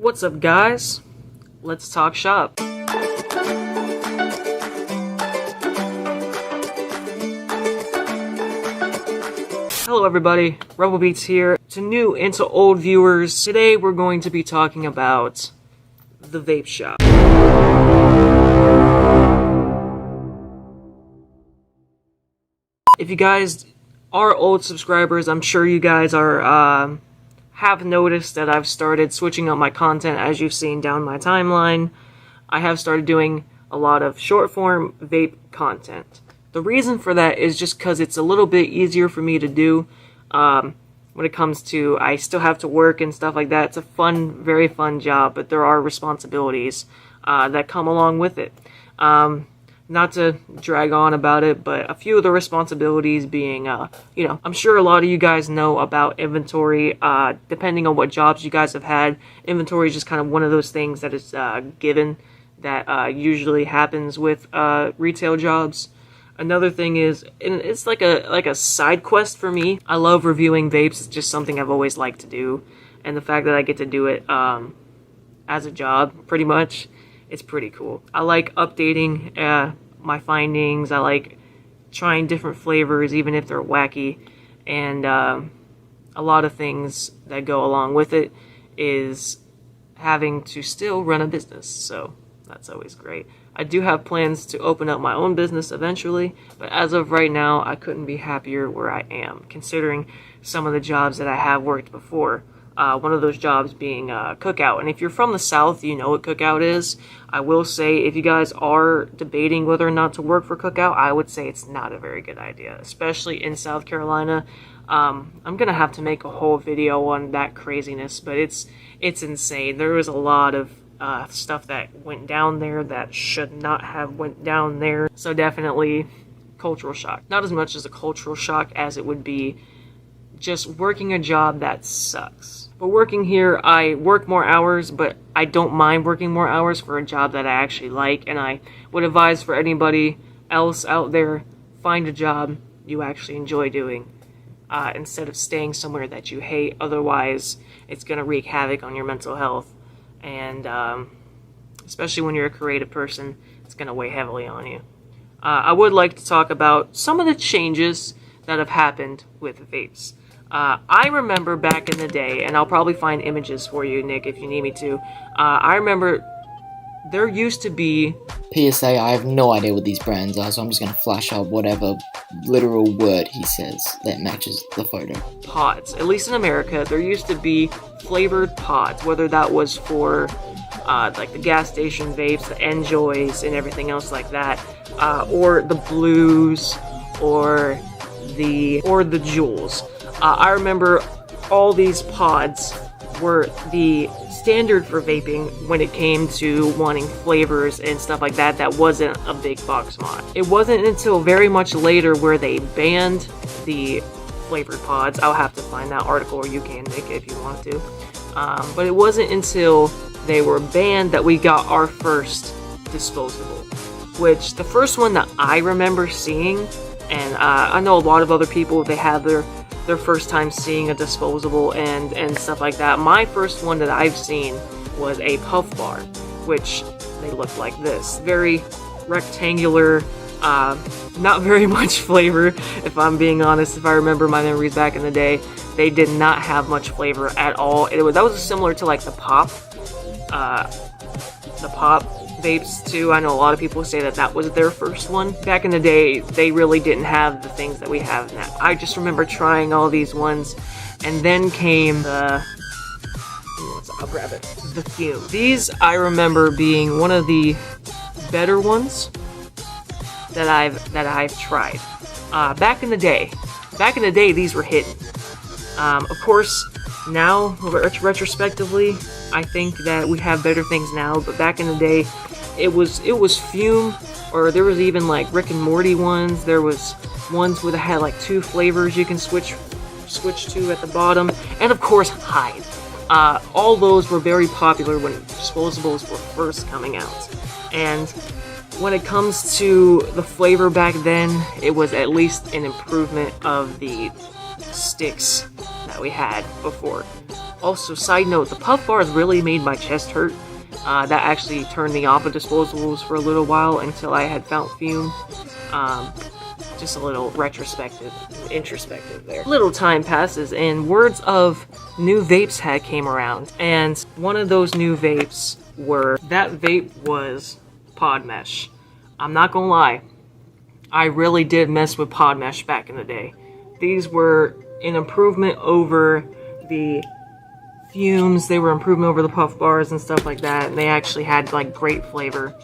What's up, guys? Let's talk shop. Hello everybody, Rebel Beats here. To new and to old viewers, today we're going to be talking about the vape shop. If you guys are old subscribers, I'm sure you guys are have noticed that I've started switching up my content. As you've seen down my timeline, I have started doing a lot of short form vape content. The reason for that is just because it's a little bit easier for me to do when it comes to, I still have to work and stuff like that. It's a fun, very fun job, but there are responsibilities that come along with it. Not to drag on about it, but a few of the responsibilities being, I'm sure a lot of you guys know about inventory. Depending on what jobs you guys have had, inventory is just kind of one of those things that is given that usually happens with retail jobs. Another thing is, and it's like a side quest for me. I love reviewing vapes. It's just something I've always liked to do, and the fact that I get to do it as a job, pretty much, it's pretty cool. I like updating my findings. I like trying different flavors, even if they're wacky, and a lot of things that go along with it is having to still run a business, so that's always great. I do have plans to open up my own business eventually, but as of right now, I couldn't be happier where I am, considering some of the jobs that I have worked before. One of those jobs being Cookout. And if you're from the South, you know what Cookout is. I will say, if you guys are debating whether or not to work for Cookout, I would say it's not a very good idea, especially in South Carolina. I'm going to have to make a whole video on that craziness, but it's insane. There was a lot of stuff that went down there that should not have went down there. So definitely cultural shock. Not as much as a cultural shock as it would be just working a job that sucks. But working here, I work more hours, but I don't mind working more hours for a job that I actually like, and I would advise for anybody else out there, find a job you actually enjoy doing, instead of staying somewhere that you hate. Otherwise, it's going to wreak havoc on your mental health. And especially when you're a creative person, it's going to weigh heavily on you. I would like to talk about some of the changes that have happened with vapes. I remember back in the day, and I'll probably find images for you, Nick, if you need me to. I remember there used to be... PSA, I have no idea what these brands are, so I'm just going to flash up whatever literal word he says that matches the photo. Pods. At least in America, there used to be flavored pods, whether that was for like the gas station vapes, the Enjoys, and everything else like that, or the Blues, or the Juuls. I remember all these pods were the standard for vaping when it came to wanting flavors and stuff like that. That wasn't a big box mod. It wasn't until very much later where they banned the flavored pods. I'll have to find that article, or you can, Nick, if you want to. But it wasn't until they were banned that we got our first disposable, which the first one that I remember seeing, and I know a lot of other people, they have their first time seeing a disposable and stuff like that. My first one that I've seen was a puff bar, which they looked like this. Very rectangular, not very much flavor, if I'm being honest. If I remember my memories back in the day, they did not have much flavor at all. That was similar to like the pop vapes too. I know a lot of people say that was their first one. Back in the day, they really didn't have the things that we have now. I just remember trying all these ones, and then came the... I'll grab it. The Fume. These, I remember being one of the better ones that I've tried. Back in the day, these were hidden. Of course, now, retrospectively, I think that we have better things now, but back in the day, it was Fume, or there was even like Rick and Morty ones. There was ones where they had like 2 flavors you can switch to at the bottom, and of course Hyde. All those were very popular when disposables were first coming out, and when it comes to the flavor back then, it was at least an improvement of the sticks that we had before. Also, side note, the puff bars really made my chest hurt. That actually turned me off of Disposables for a little while until I had found Fume. Just a little introspective there. Little time passes and words of new vapes had came around, and one of those new vapes that vape was pod mesh. I'm not gonna lie, I really did mess with pod mesh back in the day. These were an improvement over the Fumes, they were improvement over the puff bars and stuff like that, and they actually had like great flavor.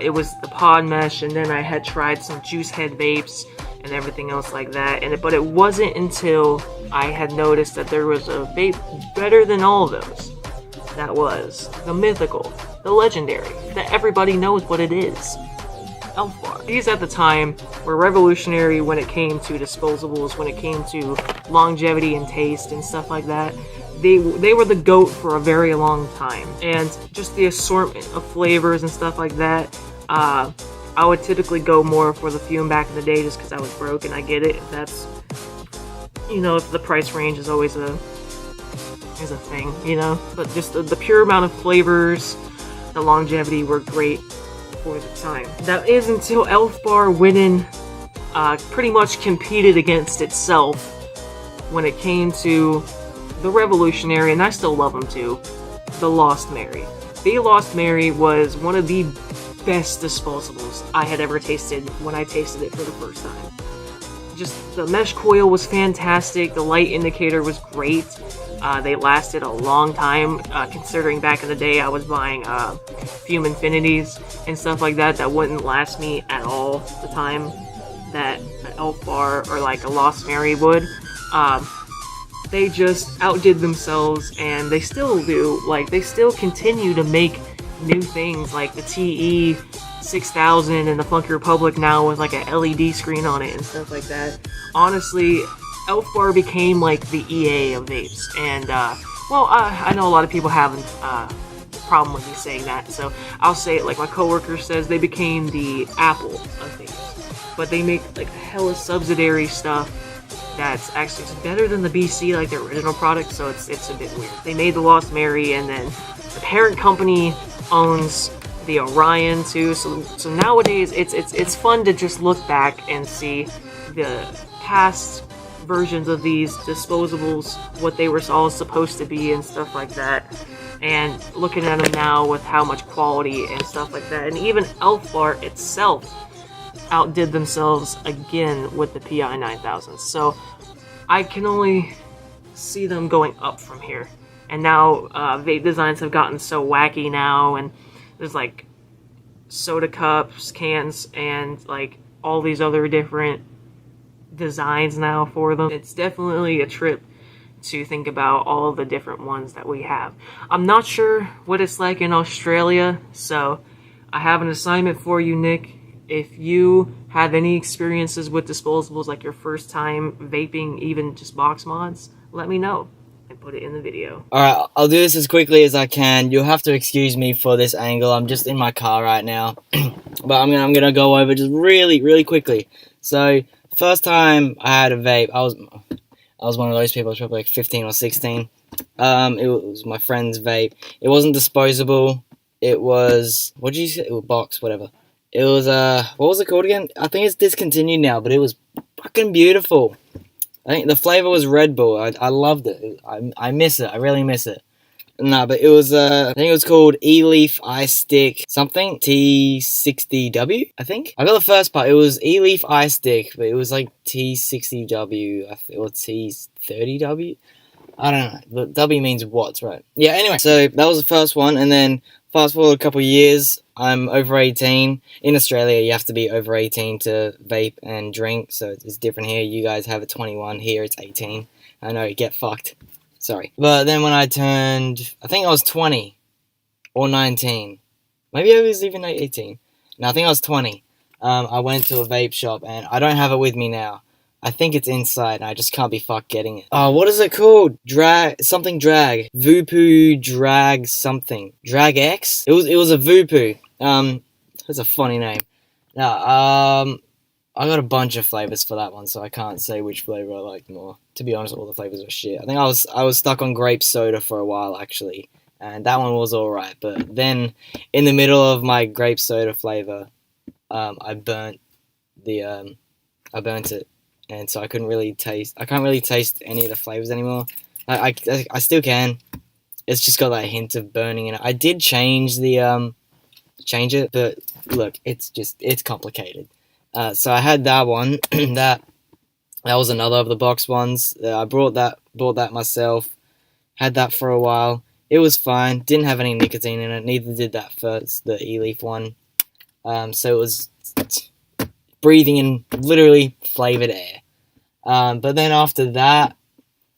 It was the pod mesh, and then I had tried some juice head vapes and everything else like that. But it wasn't until I had noticed that there was a vape better than all of those. That was the mythical, the legendary, that everybody knows what it is. Elf Bar. These at the time were revolutionary when it came to disposables, when it came to longevity and taste and stuff like that. They were the GOAT for a very long time, and just the assortment of flavors and stuff like that. I would typically go more for the Fume back in the day just because I was broke, and I get it. That's, if the price range is always a thing, But just the pure amount of flavors, the longevity were great for the time. That is until Elf Bar winning pretty much competed against itself when it came to the revolutionary, and I still love them too, the Lost Mary. The Lost Mary was one of the best disposables I had ever tasted when I tasted it for the first time. Just the mesh coil was fantastic, the light indicator was great, they lasted a long time, considering back in the day I was buying Fume Infinities and stuff like that wouldn't last me at all the time that an Elf Bar or like a Lost Mary would. They just outdid themselves, and they still do. Like, they still continue to make new things, like the TE 6000 and the Funky Republic now with like a LED screen on it and stuff like that. Honestly, Elf Bar became like the EA of vapes, and I know a lot of people have a problem with me saying that, so I'll say it like my coworker says. They became the Apple of vapes, but they make like hella subsidiary stuff that's actually better than the BC, like their original product, so it's a bit weird. They made the Lost Mary, and then the parent company owns the Orion too, so nowadays it's fun to just look back and see the past versions of these disposables, what they were all supposed to be and stuff like that, and looking at them now with how much quality and stuff like that. And even Elf Bar itself outdid themselves again with the PI 9000. So I can only see them going up from here. And now vape designs have gotten so wacky now, and there's like soda cups, cans, and like all these other different designs now for them. It's definitely a trip to think about all the different ones that we have. I'm not sure what it's like in Australia, so I have an assignment for you, Nick. If you have any experiences with disposables, like your first time vaping, even just box mods, let me know and put it in the video. Alright, I'll do this as quickly as I can. You'll have to excuse me for this angle. I'm just in my car right now. But I'm gonna go over just really quickly. So, first time I had a vape, I was one of those people. I was probably like 15 or 16. It was my friend's vape. It wasn't disposable. It was, what did you say? It was box, whatever. It was, what was it called again? I think it's discontinued now, but it was fucking beautiful. I think the flavor was Red Bull. I loved it. I miss it. I really miss it. No, but it was, I think it was called E-Leaf Ice Stick something. T60W, I think. I got the first part. It was E-Leaf Ice Stick, but it was like T60W or T30W. I don't know. But W means watts, right? Yeah, anyway. So that was the first one, and then fast forward a couple of years, I'm over 18. In Australia, you have to be over 18 to vape and drink, so it's different here. You guys have it 21. Here, it's 18. I know, get fucked. Sorry. But then when I turned, I think I was 20 or 19. Maybe I was even 18. No, I think I was 20. I went to a vape shop, and I don't have it with me now. I think it's inside, and I just can't be fucked getting it. Oh, what is it called? Drag. Vupu Drag something. Drag X? It was a Vupu. That's a funny name. No, I got a bunch of flavors for that one, so I can't say which flavor I liked more. To be honest, all the flavors were shit. I think I was stuck on grape soda for a while actually, and that one was alright. But then, in the middle of my grape soda flavor, I burnt it, and so I couldn't really taste. I can't really taste any of the flavors anymore. I still can. It's just got that hint of burning in it. I did change it, but look, it's complicated. So I had that one. that was another of the box ones. I bought that myself. Had that for a while. It was fine. Didn't have any nicotine in it. Neither did that first, the e-leaf one. So it was breathing in literally flavored air. But then after that,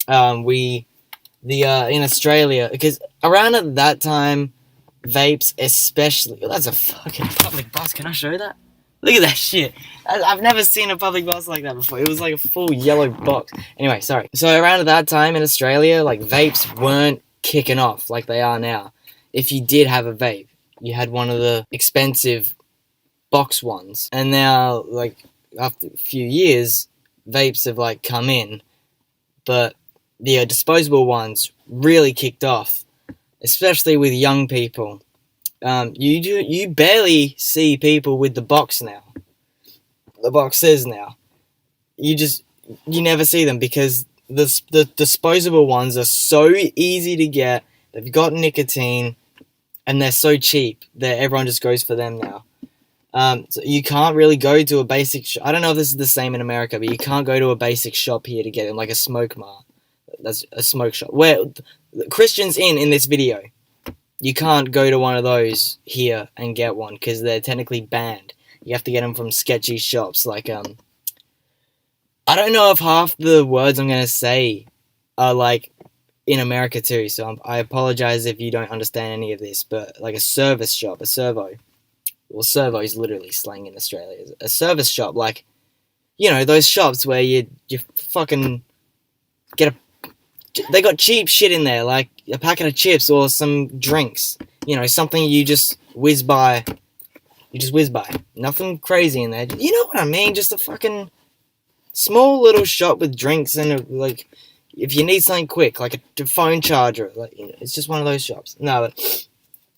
in Australia, because around at that time, vapes especially. That's a fucking public bus. Can I show that? Look at that shit. I've never seen a public bus like that before. It was like a full yellow box. Anyway, sorry. So around at that time in Australia, like vapes weren't kicking off like they are now. If you did have a vape, you had one of the expensive box ones. And now, like, after a few years, vapes have like come in, but the disposable ones really kicked off, especially with young people. You barely see people with the box now. The boxes now. You never see them because the disposable ones are so easy to get. They've got nicotine, and they're so cheap that everyone just goes for them now. So you can't really go to a basic shop. I don't know if this is the same in America, but you can't go to a basic shop here to get them, like a smoke mart. That's a smoke shop. Where Christians in this video, you can't go to one of those here and get one because they're technically banned. You have to get them from sketchy shops. Like I don't know if half the words I'm gonna say are like in America too. So I apologize if you don't understand any of this. But like a service shop, a servo. Well, servo is literally slang in Australia. A service shop, like, you know, those shops where you fucking get they got cheap shit in there, like a packet of chips or some drinks. You know, something you just whiz by. You just whiz by. Nothing crazy in there. You know what I mean? Just a fucking small little shop with drinks and like, if you need something quick, like a phone charger, like, you know, it's just one of those shops. No, but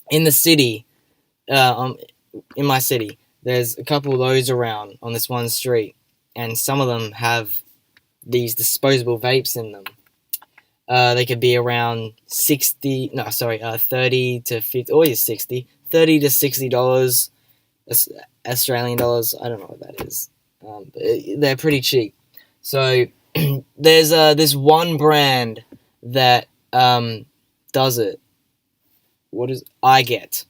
in the city, in my city, there's a couple of those around on this one street, and some of them have these disposable vapes in them. They could be around 30 to 50, or 60, $30 to $60 Australian dollars. I don't know what that is. But they're pretty cheap. So there's this one brand that does it. What is I Get?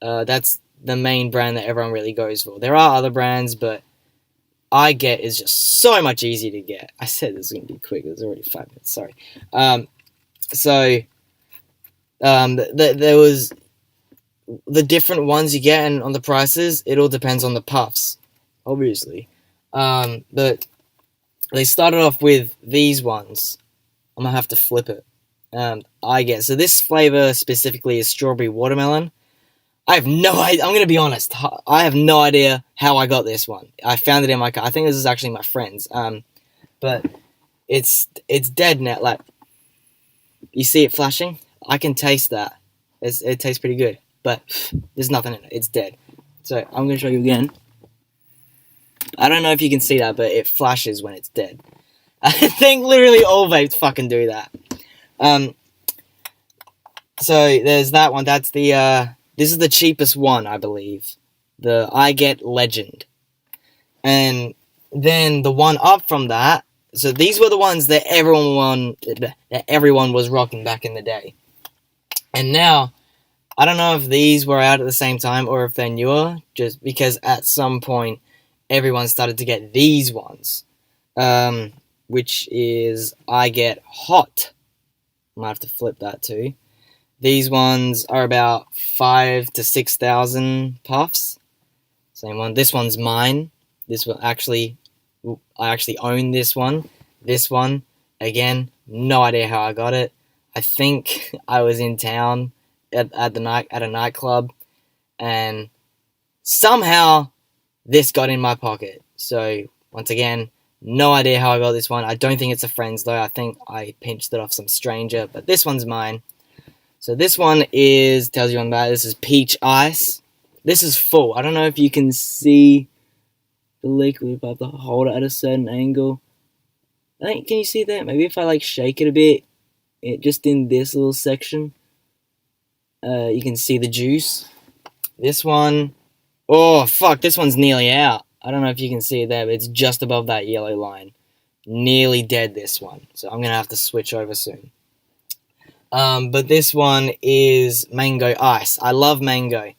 That's the main brand that everyone really goes for. There are other brands, but I Get is just so much easier to get. I said this was going to be quick. It was already 5 minutes. Sorry. There was the different ones you get, and on the prices, it all depends on the puffs, obviously. But they started off with these ones. I'm going to have to flip it. I Get. So this flavor specifically is strawberry watermelon. I have no idea. I'm going to be honest. I have no idea how I got this one. I found it in my car. I think this is actually my friend's. But it's dead now. Like, you see it flashing? I can taste that. It tastes pretty good. But there's nothing in it. It's dead. So I'm going to show you again. I don't know if you can see that, but it flashes when it's dead. I think literally all vapes fucking do that. So there's that one. That's the... This is the cheapest one, I believe. The I Get Legend. And then the one up from that... So these were the ones that everyone was rocking back in the day. And now, I don't know if these were out at the same time or if they're newer. Just because at some point, everyone started to get these ones. Which is I Get Hot. I might have to flip that too. These ones are about 5,000 to 6,000 puffs. Same one. This one's mine. I actually own this one. This one, again, no idea how I got it. I think I was in town at a nightclub, and somehow this got in my pocket. So, once again, no idea how I got this one. I don't think it's a friend's though. I think I pinched it off some stranger, but this one's mine. So this one tells you on that, this is peach ice. This is full. I don't know if you can see the liquid, but I have to hold it at a certain angle. Can you see that? Maybe if I like shake it a bit, just in this little section, you can see the juice. This one, oh fuck, this one's nearly out. I don't know if you can see it there, but it's just above that yellow line. Nearly dead, this one. So I'm going to have to switch over soon. But this one is mango ice. I love mango.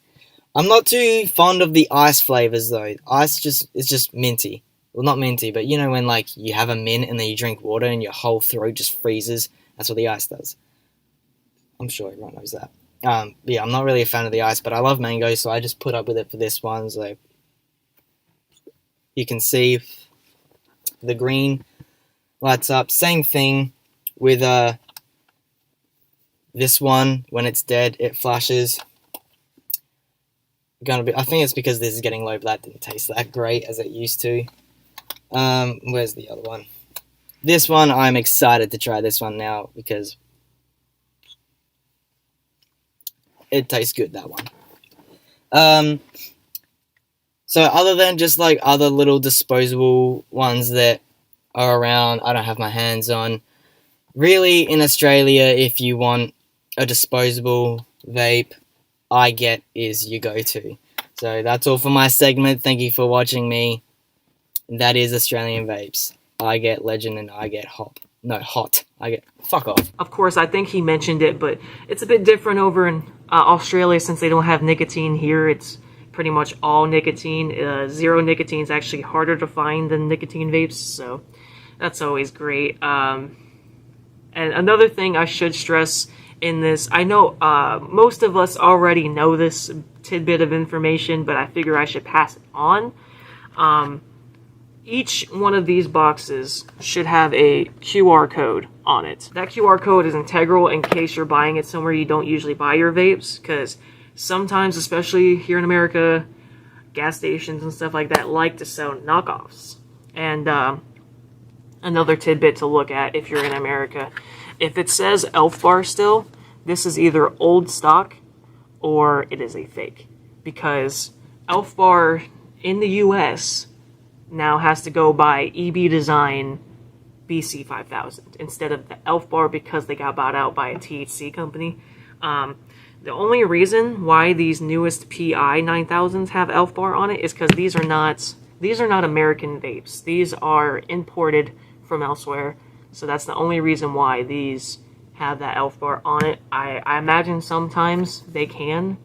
I'm not too fond of the ice flavors, though. Ice is just minty. Well, not minty, but you know when like you have a mint and then you drink water and your whole throat just freezes? That's what the ice does. I'm sure everyone knows that. Yeah, I'm not really a fan of the ice, but I love mango, so I just put up with it for this one. So you can see the green lights up. Same thing with this one. When it's dead, it flashes. I think it's because this is getting low, but that didn't taste that great as it used to. Where's the other one? This one, I'm excited to try this one now because it tastes good, that one. So other than just like other little disposable ones that are around, I don't have my hands on. Really, in Australia, if you want a disposable vape, I Get is your go-to. So that's all for my segment. Thank you for watching me. That is Australian Vapes. I Get Legend and I Get Hop. No, Hot. I Get... Fuck off. Of course, I think he mentioned it, but it's a bit different over in Australia since they don't have nicotine here. It's pretty much all nicotine. Zero nicotine is actually harder to find than nicotine vapes, so that's always great. And another thing I should stress in this, I know most of us already know this tidbit of information, but I figure I should pass it on. Each one of these boxes should have a QR code on it. That QR code is integral in case you're buying it somewhere you don't usually buy your vapes, because sometimes, especially here in America, gas stations and stuff like that like to sell knockoffs. And another tidbit to look at if you're in America, if it says Elf Bar still, this is either old stock or it is a fake, because Elf Bar in the US now has to go by EB Design BC 5000 instead of the Elf Bar because they got bought out by a THC company. The only reason why these newest PI 9000s have Elf Bar on it is because these are not American vapes. These are imported from elsewhere, so that's the only reason why these have that Elf Bar on it. I imagine sometimes they can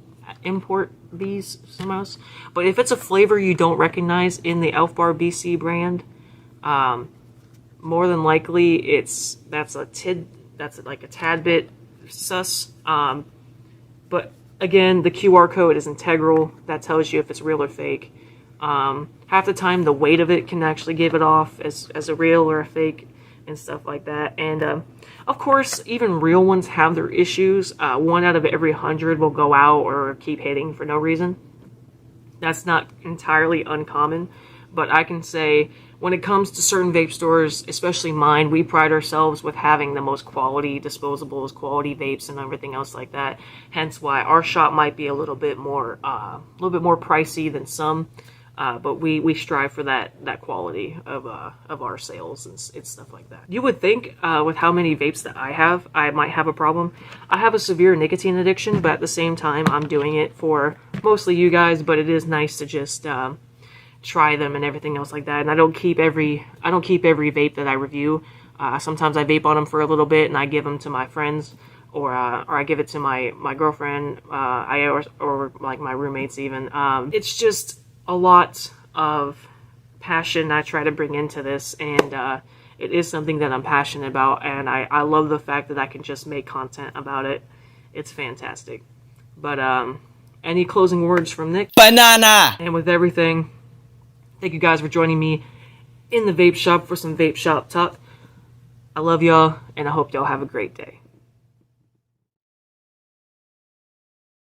import these somewhere else, but if it's a flavor you don't recognize in the Elf Bar BC brand, more than likely that's like a tad bit sus. But again, the QR code is integral. That tells you if it's real or fake. Half the time, the weight of it can actually give it off as a real or a fake and stuff like that. And of course, even real ones have their issues. 1 out of every 100 will go out or keep hitting for no reason. That's not entirely uncommon, but I can say when it comes to certain vape stores, especially mine, we pride ourselves with having the most quality disposables, quality vapes, and everything else like that. Hence why our shop might be a little bit more pricey than some, but we strive for that quality of our sales and stuff like that. You would think with how many vapes that I have, I might have a problem. I have a severe nicotine addiction, but at the same time, I'm doing it for mostly you guys. But it is nice to just try them and everything else like that. And I don't keep every vape that I review. Sometimes I vape on them for a little bit and I give them to my friends, or I give it to my girlfriend, or like my roommates even. It's just a lot of passion I try to bring into this, and it is something that I'm passionate about, and I love the fact that I can just make content about it. It's fantastic. But any closing words from Nick? Banana! And with everything, thank you guys for joining me in the vape shop for some vape shop talk. I love y'all, and I hope y'all have a great day.